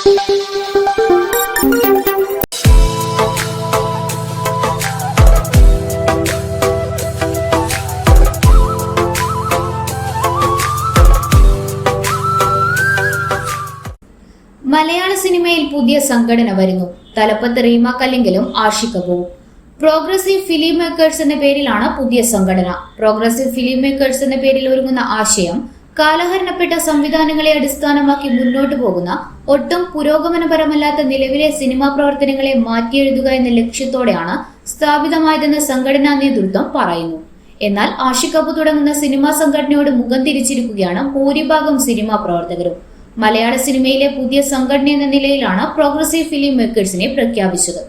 മലയാള സിനിമയിൽ പുതിയ സംഘടന വരുന്നു. തലപ്പത്ത് റീമ കല്ലിങ്കലും ആഷിഖ് അബുവും. പ്രോഗ്രസീവ് ഫിലിം മേക്കേഴ്സ് എന്ന പേരിലാണ് പുതിയ സംഘടന. പ്രോഗ്രസീവ് ഫിലിം മേക്കേഴ്സ് എന്ന പേരിൽ ഒരുങ്ങുന്ന ആശയം കാലഹരണപ്പെട്ട സംവിധാനങ്ങളെ അടിസ്ഥാനമാക്കി മുന്നോട്ടു പോകുന്ന ഒട്ടും പുരോഗമനപരമല്ലാത്ത നിലവിലെ സിനിമാ പ്രവർത്തനങ്ങളെ മാറ്റിയെഴുതുക എന്ന ലക്ഷ്യത്തോടെയാണ് സ്ഥാപിതമായതെന്ന് സംഘടനാ നേതൃത്വം പറയുന്നു. എന്നാൽ ആഷിഖ് അബു തുടങ്ങുന്ന സിനിമാ സംഘടനയോട് മുഖം തിരിച്ചിരിക്കുകയാണ് ഭൂരിഭാഗം സിനിമാ പ്രവർത്തകരും. മലയാള സിനിമയിലെ പുതിയ സംഘടന എന്ന നിലയിലാണ് പ്രോഗ്രസീവ് ഫിലിം മേക്കേഴ്സിനെ പ്രഖ്യാപിച്ചത്.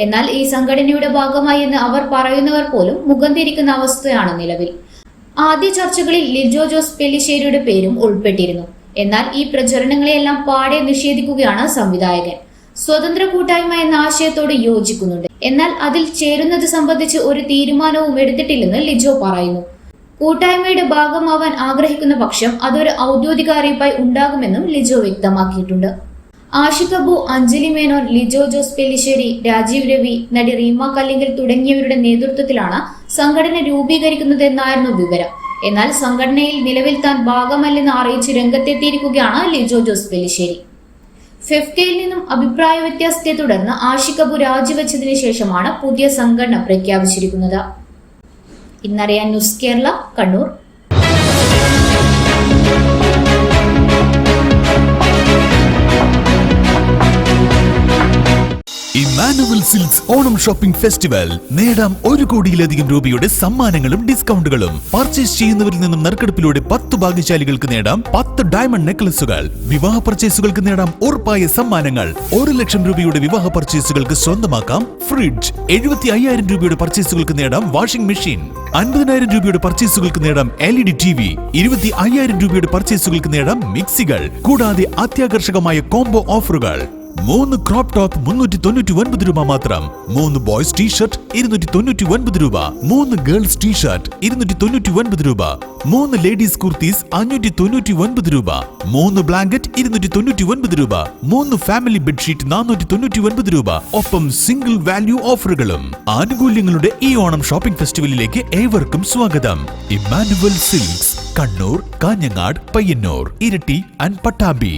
എന്നാൽ ഈ സംഘടനയുടെ ഭാഗമായി എന്ന് അവർ പറയുന്നവർ പോലും മുഖം തിരിക്കുന്ന അവസ്ഥയാണ് നിലവിൽ. ആദ്യ ചർച്ചകളിൽ ലിജോ ജോസ് പെല്ലിശ്ശേരിയുടെ പേരും ഉൾപ്പെട്ടിരുന്നു. എന്നാൽ ഈ പ്രചരണങ്ങളെയെല്ലാം പാടെ നിഷേധിക്കുകയാണ് സംവിധായകൻ. സ്വതന്ത്ര കൂട്ടായ്മ എന്ന ആശയത്തോട് യോജിക്കുന്നുണ്ട്, എന്നാൽ അതിൽ ചേരുന്നത് സംബന്ധിച്ച് ഒരു തീരുമാനവും എടുത്തിട്ടില്ലെന്ന് ലിജോ പറയുന്നു. കൂട്ടായ്മയുടെ ഭാഗമാവാൻ ആഗ്രഹിക്കുന്ന പക്ഷം അതൊരു ഔദ്യോഗിക അറിയിപ്പായി ഉണ്ടാകുമെന്നും ലിജോ വ്യക്തമാക്കിയിട്ടുണ്ട്. ആഷിഖ് അബു, അഞ്ജലി മേനോൻ, ലിജോ ജോസ് പെല്ലിശ്ശേരി, രാജീവ് രവി, നടി റീമ കല്ലിങ്കൽ തുടങ്ങിയവരുടെ നേതൃത്വത്തിലാണ് സംഘടന രൂപീകരിക്കുന്നതെന്നായിരുന്നു വിവരം. എന്നാൽ സംഘടനയിൽ നിലവിൽ താൻ ഭാഗമല്ലെന്ന് അറിയിച്ച് രംഗത്തെത്തിയിരിക്കുകയാണ് ലിജോ ജോസ് പെല്ലിശ്ശേരി. ഫെഫ്കയിൽ നിന്നും അഭിപ്രായ വ്യത്യാസത്തെ തുടർന്ന് ആഷിഖ് അബു രാജിവെച്ചതിന് ശേഷമാണ് പുതിയ സംഘടന പ്രഖ്യാപിച്ചിരിക്കുന്നത്. ഇന്നറിയാൻ news Kerala, Kannur. Emmanuel silks Onam shopping festival. നേടാം 1 കോടിയിലധികം രൂപയുടെ സമ്മാനങ്ങളും ഡിസ്കൗണ്ടുകളും. പർച്ചേസ് ചെയ്യുന്നവരിൽ നിന്നും നറുക്കെടുപ്പിലൂടെ 10 ഭാഗ്യശാലികൾക്ക് നേടാം 10 ഡയമണ്ട് നെക്ലസുകൾ. വിവാഹ പർച്ചേസുകൾക്ക് നേടാം ഉറപ്പായ സമ്മാനങ്ങൾ. 1 ലക്ഷം രൂപയുടെ വിവാഹ പർച്ചേസുകൾക്ക് സ്വന്തമാക്കാം ഫ്രിഡ്ജ്. 75,000 രൂപയുടെ പർച്ചേസുകൾക്ക് നേടാം വാഷിംഗ് മെഷീൻ. 50,000 രൂപയുടെ പർച്ചേസുകൾക്ക് നേടാം LED TV. 25,000 രൂപയുടെ പർച്ചേസുകൾക്ക് നേടാം മിക്സികൾ. കൂടാതെ അത്യാകർഷകമായ കോംബോ ഓഫറുകൾ. 3 ക്രോപ്പ് ടോപ്പ് 399 രൂപ മാത്രം. 3 ബോയ്സ് ടീഷർട്ട് 299 രൂപ. 3 ഗേൾസ് ടീഷർട്ട് 299 രൂപ. 3 ലേഡീസ് കുർത്തീസ് 599 രൂപ. 3 ബ്ലാങ്കറ്റ് 299 രൂപ. 3 ഫാമിലി ബെഡ്ഷീറ്റ് 499 രൂപ. ഒപ്പം സിംഗിൾ വാല്യൂ ഓഫറുകളും. ആനുകൂല്യങ്ങളുടെ ഈ ഓണം ഷോപ്പിംഗ് ഫെസ്റ്റിവലിലേക്ക് ഏവർക്കും സ്വാഗതം. ഇമ്മാനുവൽ സിൽക്സ്, കണ്ണൂർ, കാഞ്ഞങ്ങാട്, പയ്യന്നൂർ, ഇരട്ടി ആൻഡ് പട്ടാമ്പി.